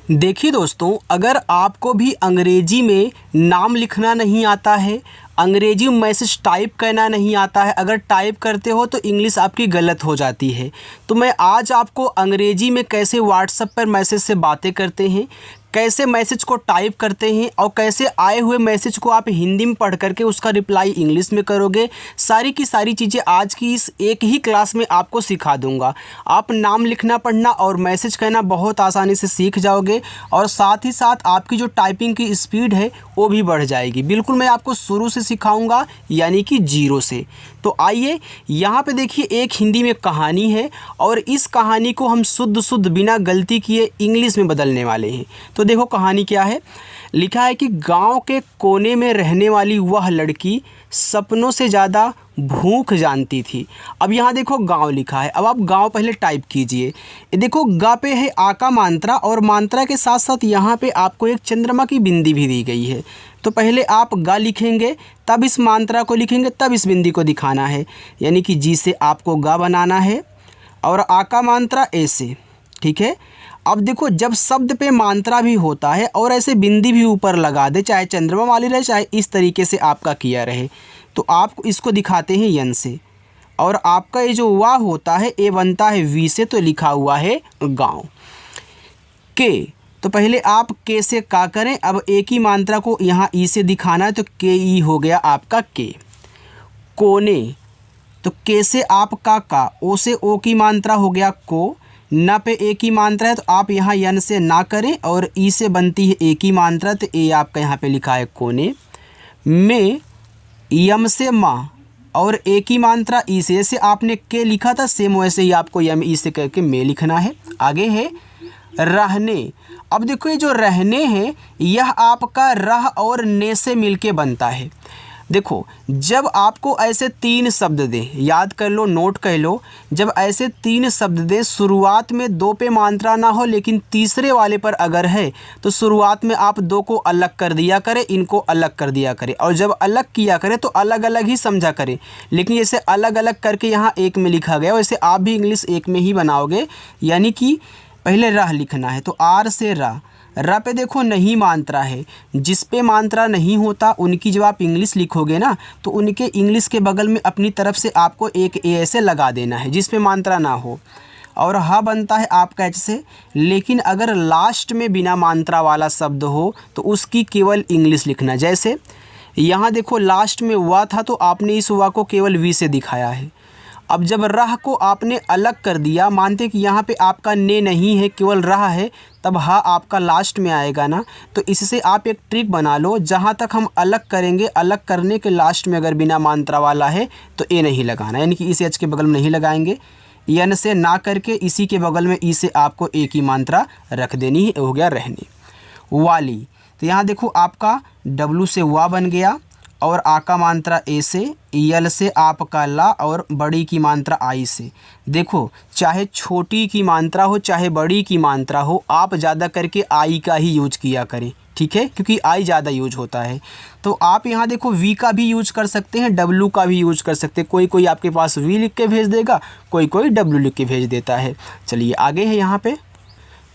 देखिए दोस्तों, अगर आपको भी अंग्रेजी में नाम लिखना नहीं आता है, अंग्रेजी में मैसेज टाइप करना नहीं आता है, अगर टाइप करते हो तो इंग्लिश आपकी गलत हो जाती है। तो मैं आज आपको अंग्रेजी में कैसे व्हाट्सएप पर मैसेज से बातें करते हैं, कैसे मैसेज को टाइप करते हैं और कैसे आए हुए मैसेज को आप हिंदी में पढ़ करके उसका रिप्लाई इंग्लिश में करोगे, सारी की सारी चीज़ें आज की इस एक ही क्लास में आपको सिखा दूंगा। आप नाम लिखना पढ़ना और मैसेज करना बहुत आसानी से सीख जाओगे और साथ ही साथ आपकी जो टाइपिंग की स्पीड है वो भी बढ़ जाएगी। बिल्कुल मैं आपको शुरू से सिखाऊंगा, यानी कि जीरो से। तो आइए यहाँ पे देखिए, एक हिंदी में कहानी है और इस कहानी को हम शुद्ध बिना गलती किए इंग्लिश में बदलने वाले हैं। तो देखो कहानी क्या है। लिखा है कि गांव के कोने में रहने वाली वह लड़की सपनों से ज़्यादा भूख जानती थी। अब यहाँ देखो गांव लिखा है, अब आप गांव पहले टाइप कीजिए। ये देखो गा पे है आ का मात्रा और मात्रा के साथ साथ यहाँ पे आपको एक चंद्रमा की बिंदी भी दी गई है। तो पहले आप गा लिखेंगे, तब इस मात्रा को लिखेंगे, तब इस बिंदी को दिखाना है, यानी कि जी से आपको गा बनाना है और आ का मात्रा ए से। ठीक है। अब देखो, जब शब्द पे मात्रा भी होता है और ऐसे बिंदी भी ऊपर लगा दे, चाहे चंद्रमा वाली रहे चाहे इस तरीके से आपका किया रहे, तो आप इसको दिखाते हैं यन से। और आपका ये जो वाह होता है ए बनता है वी से, तो लिखा हुआ है गांव। के, तो पहले आप के से का करें, अब एक ही मात्रा को यहाँ ई से दिखाना है, तो के ई हो गया आपका के। कोने, तो के से आप का, ओ से ओ की मात्रा हो गया को, न पे एक ही मात्रा है तो आप यहाँ यन से ना करें और ई से बनती है एक ही मात्रा, तो ए आपका यहाँ पे लिखा है कोने। में यम से माँ और एक ही मात्रा ई से, जैसे आपने के लिखा था सेम वैसे ही आपको यम ई से करके में लिखना है। आगे है रहने। अब देखो ये जो रहने हैं यह आपका रह और ने से मिलके बनता है। देखो जब आपको ऐसे तीन शब्द दे, याद कर लो, नोट कर लो, जब ऐसे तीन शब्द दे, शुरुआत में दो पे मात्रा ना हो लेकिन तीसरे वाले पर अगर है तो शुरुआत में आप दो को अलग कर दिया करें, इनको अलग कर दिया करें, और जब अलग किया करें तो अलग अलग ही समझा करें। लेकिन जैसे अलग अलग करके यहाँ एक में लिखा गया वैसे आप भी इंग्लिश एक में ही बनाओगे, यानी कि पहले रह लिखना है, तो आर से रा पे देखो नहीं मात्रा है, जिस पे मात्रा नहीं होता उनकी जब आप इंग्लिश लिखोगे ना तो उनके इंग्लिश के बगल में अपनी तरफ से आपको एक ए ऐसे लगा देना है जिस पे मात्रा ना हो। और हा बनता है आपका एच से, लेकिन अगर लास्ट में बिना मात्रा वाला शब्द हो तो उसकी केवल इंग्लिश लिखना। जैसे यहाँ देखो लास्ट में हुआ था तो आपने इस हुआ को केवल वी से दिखाया है। अब जब रह को आपने अलग कर दिया, मानते कि यहाँ पे आपका ने नहीं है केवल रह है, तब हा आपका लास्ट में आएगा ना, तो इससे आप एक ट्रिक बना लो, जहाँ तक हम अलग करेंगे, अलग करने के लास्ट में अगर बिना मात्रा वाला है तो ए नहीं लगाना, यानी कि इस एच के बगल में नहीं लगाएंगे। यन से ना करके इसी के बगल में ई से आपको एक ही मात्रा रख देनी है, हो गया रहने। वाली, तो यहाँ देखो आपका डब्लू से वा बन गया और आ का मात्रा ए से, यल से आपका ला और बड़ी की मात्रा आई से। देखो चाहे छोटी की मात्रा हो चाहे बड़ी की मात्रा हो, आप ज़्यादा करके आई का ही यूज किया करें, ठीक है, क्योंकि आई ज़्यादा यूज होता है। तो आप यहाँ देखो वी का भी यूज कर सकते हैं, डब्लू का भी यूज कर सकते हैं। कोई कोई आपके पास वी लिख के भेज देगा, कोई कोई डब्लू लिख के भेज देता है। चलिए आगे है, यहाँ पे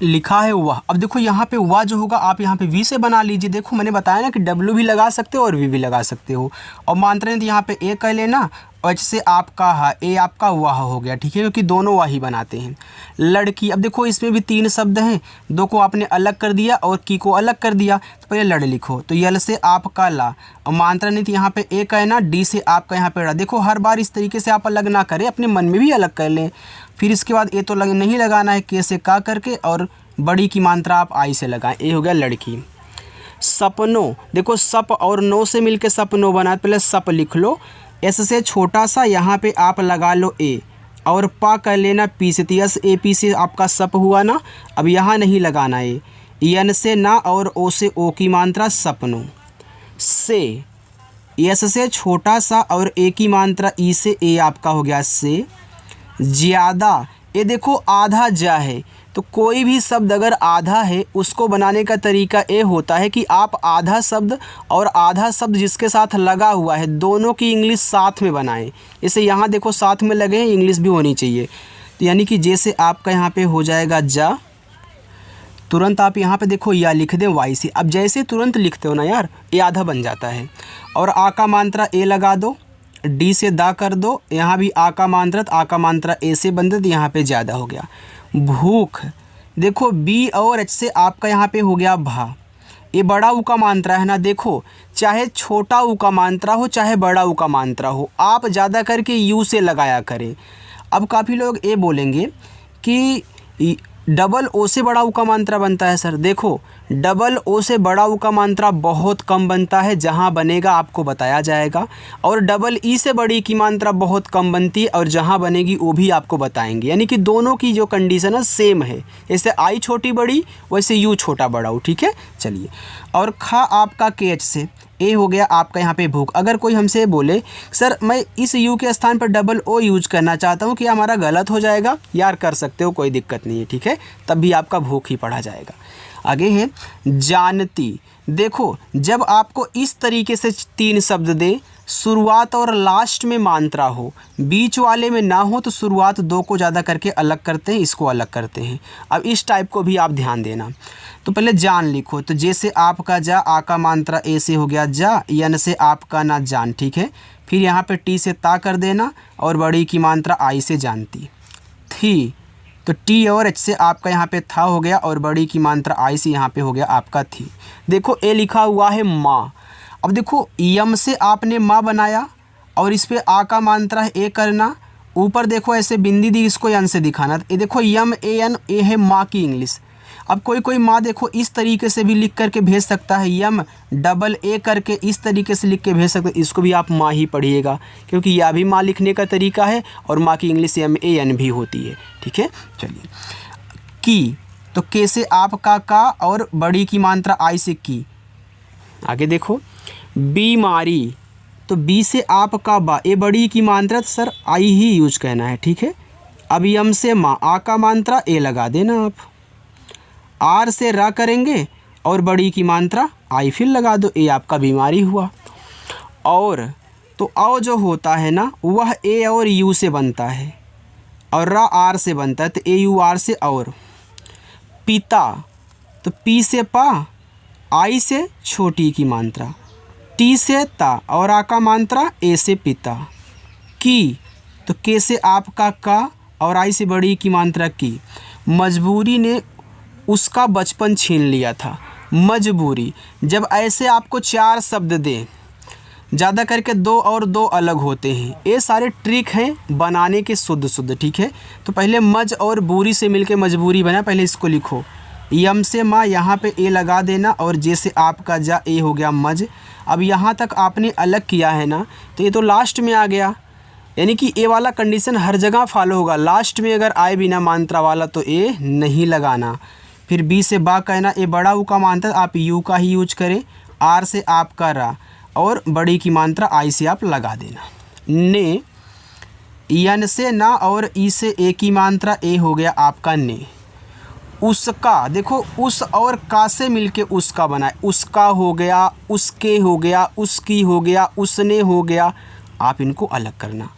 लिखा है वह। अब देखो यहाँ पे वह जो होगा आप यहाँ पे वी से बना लीजिए। देखो मैंने बताया ना कि डब्लू भी लगा सकते हो और वी भी लगा सकते हो। और मात्रा तो यहाँ पे ए कर लेना और एच से आपका हा, ए आपका वाह हो गया, ठीक है, क्योंकि दोनों वाह ही बनाते हैं। लड़की, अब देखो इसमें भी तीन शब्द हैं, दो को आपने अलग कर दिया और की को अलग कर दिया, तो पहले लड़ लिखो, तो यल से आपका ला और मात्रा नहीं तो यहाँ पे ए कहना, डी से आपका यहाँ पे ड़ा। देखो हर बार इस तरीके से आप अलग ना करें, अपने मन में भी अलग कर लें। फिर इसके बाद ए तो नहीं लगाना है, के से का करके, और बड़ी की मात्रा आप आई से लगाएं, ए हो गया लड़की। सपनों, देखो सप और नो से मिलके सपनों बना, पहले सप लिख लो, एस से छोटा सा यहाँ पे आप लगा लो ए और पा कर लेना पी से, यस ए पी से आपका सप हुआ ना। अब यहाँ नहीं लगाना ए, यन से ना और ओ से ओ की मात्रा सपनों। से, यस से छोटा सा और ए की मात्रा ई से, ए आपका हो गया से। ज़्यादा, ये देखो आधा जा है, तो कोई भी शब्द अगर आधा है उसको बनाने का तरीका ये होता है कि आप आधा शब्द और आधा शब्द जिसके साथ लगा हुआ है दोनों की इंग्लिश साथ में बनाएं। जैसे यहाँ देखो साथ में लगे हैं, इंग्लिश भी होनी चाहिए, तो यानी कि जैसे आपका यहाँ पे हो जाएगा जा, तुरंत आप यहाँ पे देखो या लिख दें वाई से। अब जैसे तुरंत लिखते हो ना यार, ए आधा बन जाता है। और आ का मात्रा ए लगा दो, डी से दा कर दो, यहाँ भी आ का मात्रा ए से बन दे, तो यहाँ पे ज़्यादा हो गया। भूख, देखो बी और एच से आपका यहाँ पे हो गया भा। ये बड़ा ऊ का मात्रा है ना, देखो चाहे छोटा ऊ का मात्रा हो चाहे बड़ा ऊ का मात्रा हो, आप ज़्यादा करके यू से लगाया करें। अब काफ़ी लोग ये बोलेंगे कि डबल ओ से बड़ा ऊ का मात्रा बनता है सर। देखो डबल ओ से बड़ा ऊ का मात्रा बहुत कम बनता है, जहाँ बनेगा आपको बताया जाएगा। और डबल ई से बड़ी की मात्रा बहुत कम बनती है, और जहाँ बनेगी वो भी आपको बताएंगे। यानी कि दोनों की जो कंडीशन है सेम है, जैसे आई छोटी बड़ी वैसे यू छोटा बड़ा हो, ठीक है। चलिए, और खा आपका के एच से, ए हो गया आपका यहाँ पे भूख। अगर कोई हमसे बोले सर मैं इस यू के स्थान पर डबल ओ यूज करना चाहता हूँ, क्या हमारा गलत हो जाएगा? यार कर सकते हो, कोई दिक्कत नहीं है, ठीक है। तब भी आपका भूख ही पढ़ा जाएगा। आगे है जानती। देखो जब आपको इस तरीके से 3 शब्द दे, शुरुआत और लास्ट में मात्रा हो, बीच वाले में ना हो, तो शुरुआत 2 को ज़्यादा करके अलग करते हैं, इसको अलग करते हैं। अब इस टाइप को भी आप ध्यान देना। तो पहले जान लिखो, तो जैसे आपका जा, आ का मात्रा ए से हो गया जा, यन से आपका ना जान, ठीक है। फिर यहाँ पे टी से ता कर देना, और बड़ी की मात्रा आई से जानती थी, तो टी और एच से आपका यहाँ पे था हो गया, और बड़ी की मात्रा आई से यहाँ पे हो गया आपका थी। देखो ए लिखा हुआ है माँ। अब देखो यम से आपने माँ बनाया, और इस पे आ का मात्रा है ए करना, ऊपर देखो ऐसे बिंदी दी, इसको यन से दिखाना। ये देखो यम ए एन, ए है माँ की इंग्लिश। अब कोई माँ देखो इस तरीके से भी लिख करके भेज सकता है, यम डबल ए करके इस तरीके से लिख के भेज सकते, इसको भी आप माँ ही पढ़िएगा, क्योंकि यह भी माँ लिखने का तरीका है, और माँ की इंग्लिश यम ए एन भी होती है, ठीक है। चलिए, की, तो के से आपका का, और बड़ी की मात्रा आई से की। आगे देखो बीमारी, तो बी से आपका बा, ए बड़ी की मात्रा सर आई ही यूज करना है, ठीक है। अब यम से माँ, आ का मात्रा ए लगा देना आप, आर से रा करेंगे, और बड़ी की मात्रा आई फिर लगा दो, ए आपका बीमारी हुआ। और तो औ जो होता है ना, वह ए और यू से बनता है, और रा आर से बनता है, तो ए यू आर से। और पिता, तो पी से पा, आई से छोटी की मात्रा, टी से ता, और आ का मात्रा ए से पिता। की, तो के से आपका का, और आई से बड़ी की मात्रा की। मजबूरी ने उसका बचपन छीन लिया था। मजबूरी, जब ऐसे आपको 4 शब्द दें, ज़्यादा करके 2 और 2 अलग होते हैं। ये सारे ट्रिक हैं बनाने के शुद्ध, ठीक है। तो पहले मज और बूरी से मिलके मजबूरी बना, पहले इसको लिखो। यम से माँ, यहाँ पे ए लगा देना, और जैसे आपका जा, ए हो गया मज। अब यहाँ तक आपने अलग किया है ना, तो ये तो लास्ट में आ गया, यानी कि ए वाला कंडीशन हर जगह फॉलो होगा। लास्ट में अगर आए बिना मात्रा वाला तो ए नहीं लगाना। फिर बी से बा कहना, ए बड़ा ऊ का मात्रा आप यू का ही यूज करें, आर से आपका रा, और बड़ी की मात्रा आई से आप लगा देना। ने, यन से ना, और ई से ए की मात्रा ए हो गया आपका ने। उसका, देखो उस और का से मिलके उसका बना है, उसका हो गया, उसके हो गया, उसकी हो गया, उसने हो गया, आप इनको अलग करना।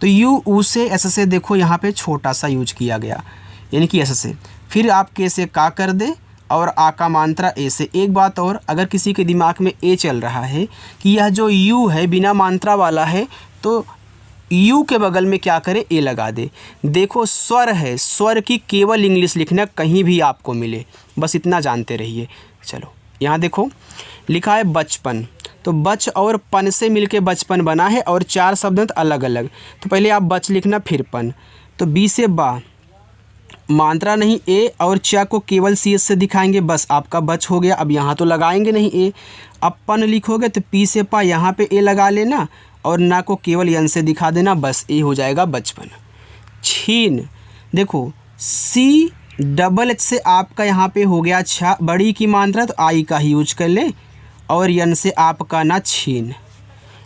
तो यू ऊ से एस से देखो यहाँ पे छोटा सा यूज किया गया, यानी कि एस से। फिर आप के से का कर दे, और आ का मात्रा ए से। एक बात और, अगर किसी के दिमाग में ए चल रहा है कि यह जो यू है बिना मात्रा वाला है, तो यू के बगल में क्या करें, ए लगा दे। देखो स्वर है, स्वर की केवल इंग्लिश लिखना कहीं भी आपको मिले, बस इतना जानते रहिए। चलो यहाँ देखो लिखा है बचपन, तो बच और पन से मिलके बचपन बना है, और 4 शब्द अलग अलग। तो पहले आप बच लिखना, फिर पन। तो बी से बा, मात्रा नहीं ए, और चा को केवल सी एस से दिखाएंगे, बस आपका बच हो गया। अब यहाँ तो लगाएंगे नहीं ए। अब पन लिखोगे तो पी से पा, यहाँ पे ए लगा लेना, और ना को केवल यन से दिखा देना, बस ए हो जाएगा बचपन। छीन, देखो सी डबल एच से आपका यहाँ पे हो गया छा, बड़ी की मात्रा तो आई का ही यूज कर लें, और यन से आपका ना छीन।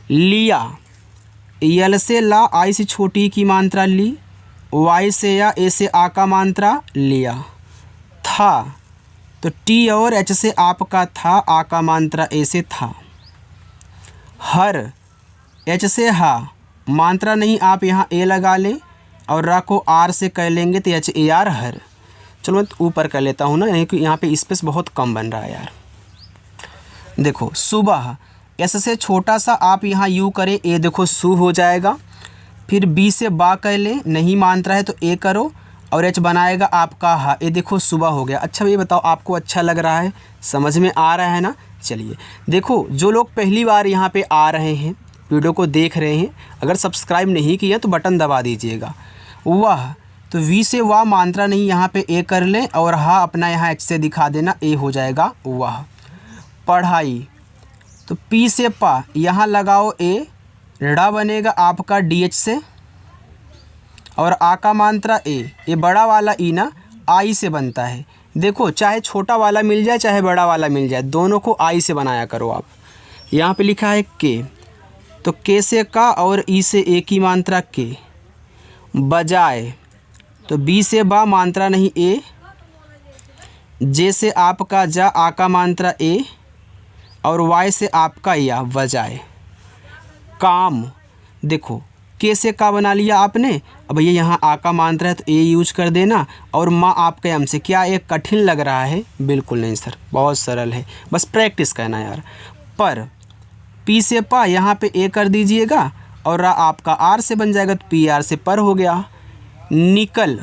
लिया, यल से ला, आई से छोटी की मात्रा ली, वाई से या, ए से आ का मात्रा लिया। था, तो टी और एच से आपका था, आ का मात्रा ए से था। हर, एच से हा, मात्रा नहीं आप यहाँ ए लगा लें, और रा को आर से कर लेंगे तो एच ए आर हर। चलो मैं ऊपर कर लेता हूँ ना, नहीं कि यहाँ पे स्पेस बहुत कम बन रहा है यार। देखो सुबह, एस से छोटा सा आप यहाँ यू करें, ए देखो सु हो जाएगा। फिर बी से बा कर ले, नहीं मान रहा है तो ए करो, और एच बनाएगा आपका हा, ये देखो सुबह हो गया। अच्छा ये बताओ आपको अच्छा लग रहा है, समझ में आ रहा है ना? चलिए देखो, जो लोग पहली बार यहाँ पे आ रहे हैं, वीडियो को देख रहे हैं, अगर सब्सक्राइब नहीं किया तो बटन दबा दीजिएगा। वाह, तो वी से वाह मात्रा नहीं, यहाँ पे ए कर लें, और हा अपना यहाँ एच से दिखा देना, ए हो जाएगा वाह। पढ़ाई, तो पी से पा यहाँ लगाओ ए, ड़ा बनेगा आपका डी एच से, और आ का मात्रा ए, ये बड़ा वाला ई ना आई से बनता है। देखो चाहे छोटा वाला मिल जाए चाहे बड़ा वाला मिल जाए, दोनों को आई से बनाया करो आप। यहाँ पे लिखा है के, तो के से का और ई से ए की मात्रा के। बजाए, तो बी से बा मात्रा नहीं ए, जे से आपका जा, आ का मात्रा ए, और वाई से आपका या, बजाए। काम, देखो के से का बना लिया आपने, अब भैया यहाँ आ का मात्रा है तो ए यूज कर देना, और माँ आपके एम से। क्या ये कठिन लग रहा है? बिल्कुल नहीं सर, बहुत सरल है, बस प्रैक्टिस करना यार। पर पी से पा यहाँ पे ए कर दीजिएगा, और रा आपका आर से बन जाएगा, तो पी आर से पर हो गया। निकल,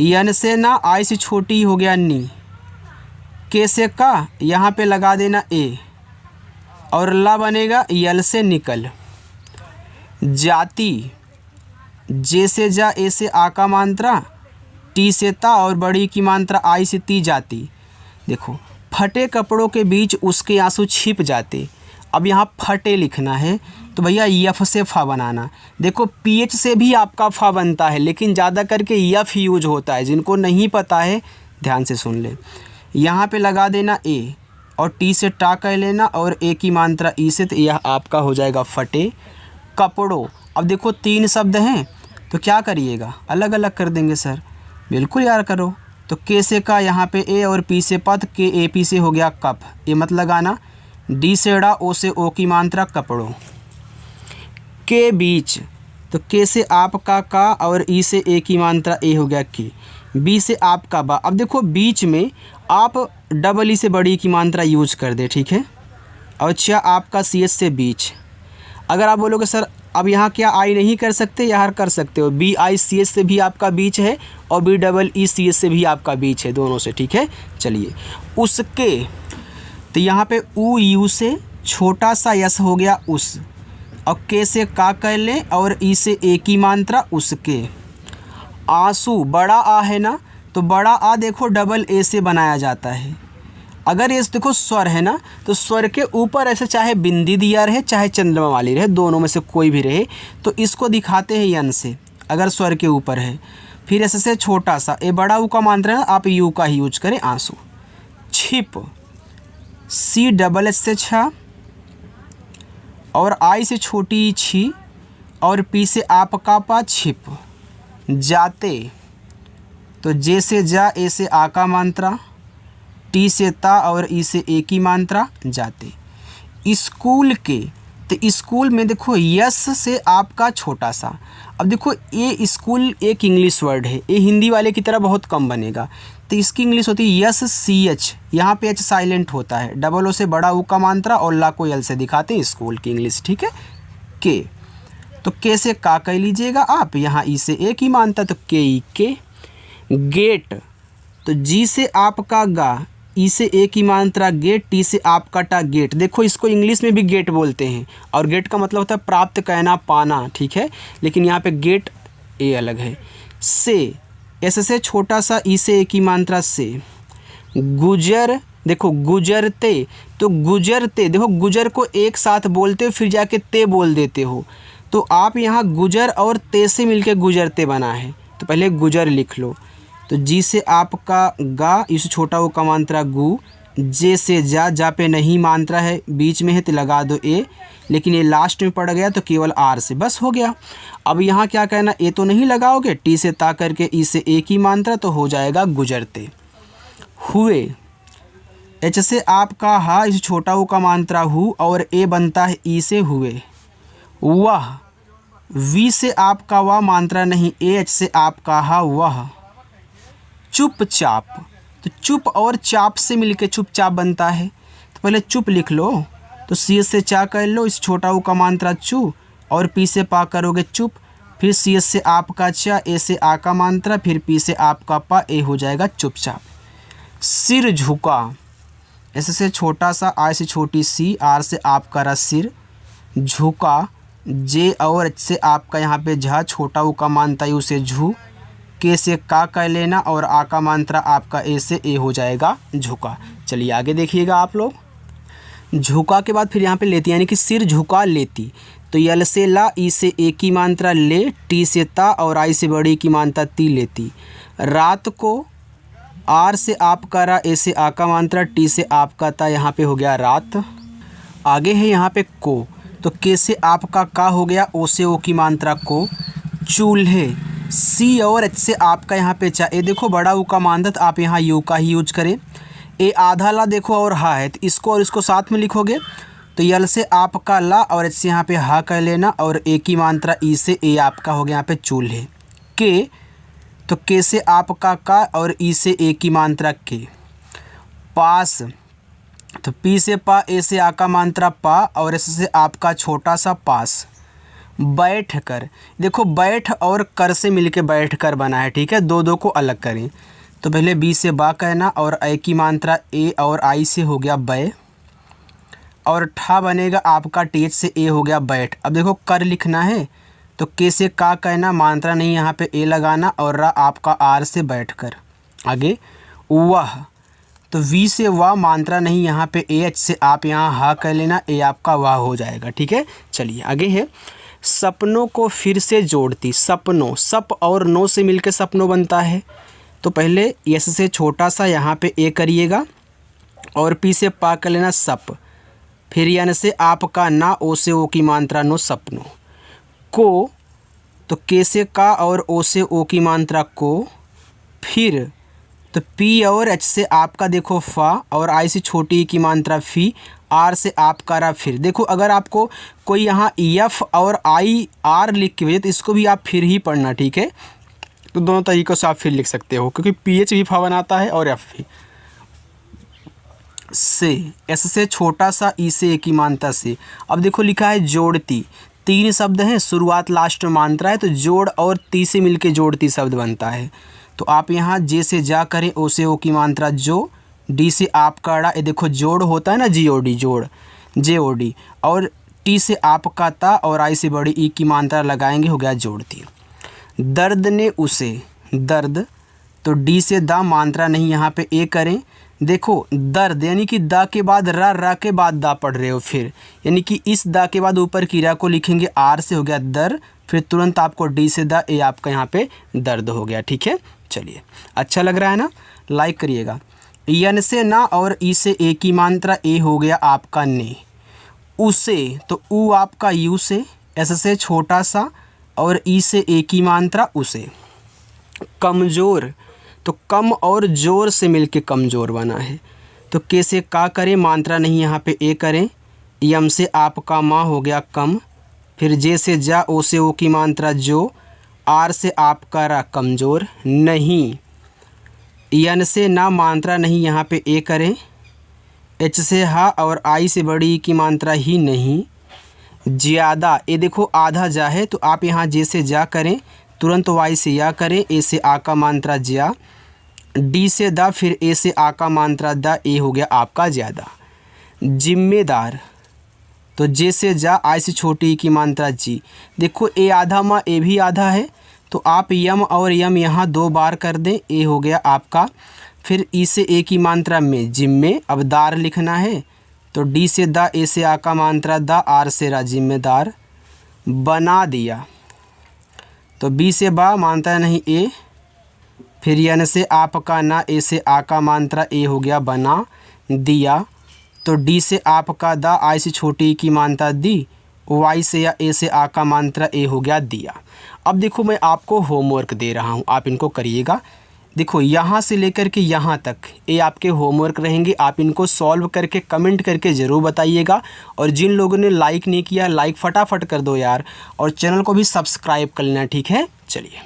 यन से ना आई से छोटी हो गया नी, के से का यहाँ पे लगा देना ए, और ला बनेगा यल से निकल। जाति, जे से जा, ए से आ का मात्रा, टी से ता, और बड़ी की मात्रा आई से ती, जाती। देखो फटे कपड़ों के बीच उसके आंसू छिप जाते। अब यहाँ फटे लिखना है तो भैया यफ से फा बनाना। देखो पीएच से भी आपका फा बनता है, लेकिन ज़्यादा करके यफ यूज होता है, जिनको नहीं पता है ध्यान से सुन ले। यहाँ पे लगा देना ए, और टी से टा कर लेना, और ए की मात्रा ई से, तो यह आपका हो जाएगा फटे कपड़ों। अब देखो 3 शब्द हैं तो क्या करिएगा, अलग अलग कर देंगे सर। बिल्कुल यार करो। तो के से का यहाँ पे ए, और पी से पद के, ए पी से हो गया कप, ए मत लगाना। डी से डा, ओ से ओ की मात्रा कपड़ों। के बीच, तो के से आपका का, और ई से ए की मात्रा ए हो गया की। बी से आपका बा। अब देखो बीच में आप डबल ई से बड़ी की मात्रा यूज कर दे, ठीक है। और अच्छा आपका सी एच से बीच। अगर आप बोलोगे सर अब यहाँ क्या आई नहीं कर सकते, यहाँ कर सकते हो। बी आई सी एच से भी आपका बीच है, और B double E C H से भी आपका बीच है, दोनों से, ठीक है। चलिए उसके, तो यहाँ पे ऊ यू से छोटा सा यस हो गया उस, और के से का कर लें, और ई से ए की मात्रा उसके। आंसू, बड़ा आ है ना, तो बड़ा आ देखो डबल ए से बनाया जाता है। अगर ये देखो स्वर है ना, तो स्वर के ऊपर ऐसे चाहे बिंदी दिया रहे चाहे चंद्रमा वाली रहे, दोनों में से कोई भी रहे, तो इसको दिखाते हैं यन से, अगर स्वर के ऊपर है। फिर ऐसे से छोटा सा, ए बड़ा ऊ का मात्रा है, आप यू का ही यूज करें। आंसू। छिप, सी डबल एच से छा, और आई से छोटी छी, और पी से आपका पा, छिप। जाते, तो जे से जा, ए से आ का मात्रा, टी से ता, और ई से ए की मात्रा, जाते। स्कूल के, तो स्कूल में देखो यस से आपका छोटा सा। अब देखो ये स्कूल एक इंग्लिश वर्ड है, ये हिंदी वाले की तरह बहुत कम बनेगा, तो इसकी इंग्लिश होती है यस सी एच, यहाँ पे एच साइलेंट होता है, डबल ओ से बड़ा ऊ का मात्रा, और ला को यल से दिखाते हैं स्कूल की इंग्लिश, ठीक है। के, तो के से का कह लीजिएगा आप, यहाँ ई से ए की मात्रा, तो के ई के। गेट, तो जी से आपका गा, ई से ए की मात्रा गेट, टी से आपका टा, गेट। देखो इसको इंग्लिश में भी गेट बोलते हैं, और गेट का मतलब होता है प्राप्त करना, पाना, ठीक है, लेकिन यहाँ पे गेट ए अलग है। से, ऐसे से छोटा सा, ई से ए की मात्रा से। गुजर, देखो गुजरते, तो गुजरते, देखो गुजर को एक साथ बोलते हो फिर जाके ते बोल देते हो, तो आप यहाँ गुजर और ते से मिलके गुजरते बना है, तो पहले गुजर लिख लो। तो जी से आपका गा, इस छोटा वो का मात्रा गु, जे से जा, जा पे नहीं मात्रा है, बीच में है तो लगा दो ए, लेकिन ये लास्ट में पड़ गया तो केवल आर से, बस हो गया। अब यहाँ क्या कहना, ए तो नहीं लगाओगे, टी से ता करके ई से ए की मात्रा, तो हो जाएगा गुजरते। हुए, एच से आपका हा, इस छोटा वो का मात्रा हु, और ए बनता है ई से हुए। वह, वी से आपका वाह मात्रा नहीं, ए एच से आपका हा वह। चुपचाप, तो चुप और चाप से मिलके चुपचाप बनता है। तो पहले चुप लिख लो, तो सी से चा कर लो, इस छोटा ऊ का मात्रा चू और पी से पा करोगे चुप, फिर सी से आप का चा, ए से आ का मात्रा, फिर पी से आप का पा, ए हो जाएगा चुपचाप। सिर झुका, ऐसे से छोटा सा, आ से छोटी सी, आर से आप का रा सिर, झुका, जे और एच से आपका यहाँ पे झा, छोटा ऊ का मात्रा यू से झू, के से का कर लेना और आ का मात्रा आपका ए से, ए हो जाएगा झुका। चलिए आगे देखिएगा आप लोग। झुका के बाद फिर यहाँ पे लेती, यानी कि सिर झुका लेती, तो यल से ला, ई से ए की मात्रा ले, टी से ता और आई से बड़ी की मात्रा ती लेती। रात को, आर से आपका रा, ए से आ का मात्रा, टी से आपका ता, यहाँ पे हो गया रात। आगे है यहाँ पे को, तो के से आपका का हो गया, ओ से ओ की मात्रा को, चूल्हे। सी और एच से आपका यहाँ पे चा, ए देखो बड़ा ऊ का मानदत आप यहाँ यू का ही यूज करें। ए आधा ला देखो और हा है, तो इसको और इसको साथ में लिखोगे, तो यल से आपका ला और एच से यहाँ पे हा कर लेना और ए की मात्रा ई से, ए आपका हो गया यहाँ पे चूल्हे। के, तो के से आपका का और ई से ए की मात्रा के। पास, तो पी से पा, ए से आ का मात्रा पा और एस से आपका छोटा सा पास। बैठ कर, देखो बैठ और कर से मिलके बैठ कर बना है, ठीक है, दो दो को अलग करें, तो पहले बी से बा कहना और ए की मात्रा ए और आई से हो गया बै, और ठा बनेगा आपका टेच से, ए हो गया बैठ। अब देखो कर लिखना है, तो के से का कहना, मात्रा नहीं यहाँ पे ए लगाना और रा आपका आर से बैठ कर। आगे वह, तो वी से वाह, मात्रा नहीं यहाँ पे ए, एच से आप यहाँ हा कर लेना, ए आपका वाह हो जाएगा, ठीक है। चलिए आगे है सपनों को फिर से जोड़ती, सपनों, सप और नो से मिलकर सपनों बनता है, तो पहले यस से छोटा सा यहाँ पे ए करिएगा और पी से पा कर लेना सप, फिर यन से आपका ना, ओ से ओ की मात्रा नो, सपनों। को, तो के से का और ओ से ओ की मात्रा को, फिर तो पी और एच से आपका देखो फा और आई से छोटी की मात्रा फी, आर से आपका रा फिर। देखो अगर आपको कोई यहाँ एफ और आई आर लिख के भेजे तो इसको भी आप फिर ही पढ़ना, ठीक है, तो दोनों तरीक़ों से आप फिर लिख सकते हो, क्योंकि पी एच भी फा बनाता है और एफ भी। से, एस से छोटा सा, ई से एक की मात्रा से। अब देखो लिखा है जोड़ती, तीन शब्द हैं, शुरुआत लास्ट में मात्रा है, तो जोड़ और ती से मिलके जोड़ती शब्द बनता है, तो आप यहाँ जे से जा करें, ओ से ओ की मात्रा जो, डी से आपका ड़ा, ये देखो जोड़ होता है ना, जी ओ डी जोड़, जे ओ डी, और टी से आपका ता और आई से बड़ी ई की मात्रा लगाएंगे, हो गया जोड़ती। दर्द ने उसे, दर्द, तो डी से दा, मात्रा नहीं यहाँ पे ए करें, देखो दर्द यानी कि दा के बाद रा के बाद दा पढ़ रहे हो, फिर यानी कि इस दा के बाद ऊपर की रा को लिखेंगे आर से, हो गया दर, फिर तुरंत आपको डी से दा, ए आपका यहाँ पे दर्द हो गया, ठीक है। चलिए अच्छा लग रहा है ना, लाइक करिएगा। यन से ना और ई से ए की मात्रा, ए हो गया आपका ने। उसे, तो ऊ आपका यू से, एस से छोटा सा और ई से ए की मात्रा उसे। कमज़ोर, तो कम और जोर से मिलके कमज़ोर बना है, तो के से का करें, मात्रा नहीं यहाँ पे ए करें, यम से आपका माँ हो गया कम, फिर जे से जा, ओ से ओ की मात्रा जो, आर से आपका रा कमज़ोर नहीं। यन से ना, मात्रा नहीं यहाँ पे ए करें, एच से हा और आई से बड़ी की मात्रा ही नहीं। ज़्यादा, ये देखो आधा जा है, तो आप यहाँ जे से जा करें, तुरंत वाई से या करें, ए से आ का मात्रा ज्या, डी से दा, फिर ए से आ का मात्रा दा, ए हो गया आपका ज़्यादा। जिम्मेदार, तो जे से जा, आई से छोटी की मात्रा जी, देखो ए आधा माँ, ए भी आधा है, तो आप यम और यम यहाँ दो बार कर दें, ए हो गया आपका, फिर ई से ए की मात्रा में जिम्मे, अब दार लिखना है, तो डी से दा, ए से आ का मात्रा दा, आर से रा जिम्मेदार। बना दिया, तो बी से बा, मात्रा नहीं ए, फिर यन से आपका ना, ए से आ का मात्रा, ए हो गया बना दिया, तो डी से आपका दा, आई से छोटी की मात्रा दी, वाई से या ए से आ का मात्रा, ए हो गया दिया। अब देखो मैं आपको होमवर्क दे रहा हूँ, आप इनको करिएगा। देखो यहाँ से लेकर के यहाँ तक ये आपके होमवर्क रहेंगे, आप इनको सॉल्व करके कमेंट करके ज़रूर बताइएगा। और जिन लोगों ने लाइक नहीं किया, लाइक फटाफट कर दो यार, और चैनल को भी सब्सक्राइब कर लेना, ठीक है। चलिए।